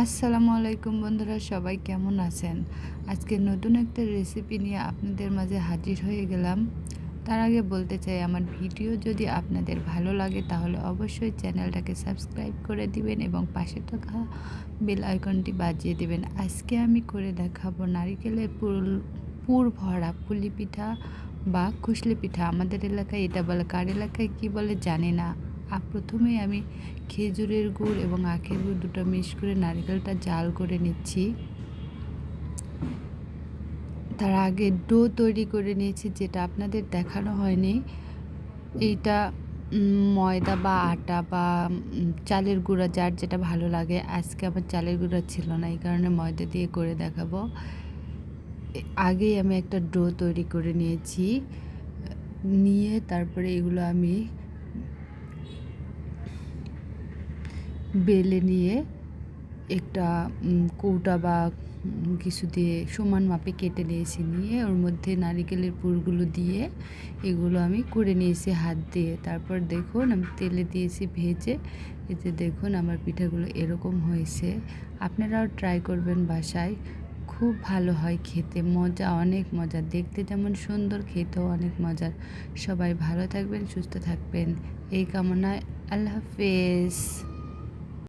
আসসালামু আলাইকুম বন্ধুরা, সবাই কেমন আছেন? আজকে নতুন একটা রেসিপি নিয়ে আপনাদের মাঝে হাজির হয়ে গেলাম। তার আগে বলতে চাই, আমার ভিডিও যদি আপনাদের ভালো লাগে তাহলে অবশ্যই চ্যানেলটাকে সাবস্ক্রাইব করে দিবেন এবং পাশে থাকা বেল আইকনটি বাজিয়ে দিবেন। আজকে আমি করে দেখাবো নারিকেলের পুর ভরা পুলি পিঠা বা কুশলি পিঠা। আমাদের এলাকায় এটা বলে, কার এলাকায় কী বলে জানি না। প্রথমেই আমি খেজুরের গুড় এবং আখের গুড় দুটো মিক্স করে নারকেলটা জাল করে নিচ্ছি। তার আগে ডো তৈরি করে নিয়েছি, যেটা আপনাদের দেখানো হয়নি। এইটা ময়দা বা আটা বা চালের গুঁড়া, যার যেটা ভালো লাগে। আজকে আমার চালের গুঁড়া ছিল না, এই কারণে ময়দা দিয়ে করে দেখাবো। আগেই আমি একটা ডো তৈরি করে নিয়েছি, নিয়ে তারপরে এগুলো আমি বেলে নিয়ে একটা কৌটা বা কিছু দিয়ে সমান মাপে কেটে নিয়েছি। নিয়ে ওর মধ্যে নারিকেলের পুরগুলো দিয়ে এগুলো আমি করে নিয়েছি হাত দিয়ে। তারপর দেখুন আমি তেলে দিয়েছি ভেজে। এতে দেখুন আমার পিঠাগুলো এরকম হয়েছে। আপনারাও ট্রাই করবেন বাসায়, খুব ভালো হয় খেতে, মজা, অনেক মজা। দেখতে যেমন সুন্দর, খেতেও অনেক মজার। সবাই ভালো থাকবেন, সুস্থ থাকবেন এই কামনায়। আল্লাহ হাফেজ।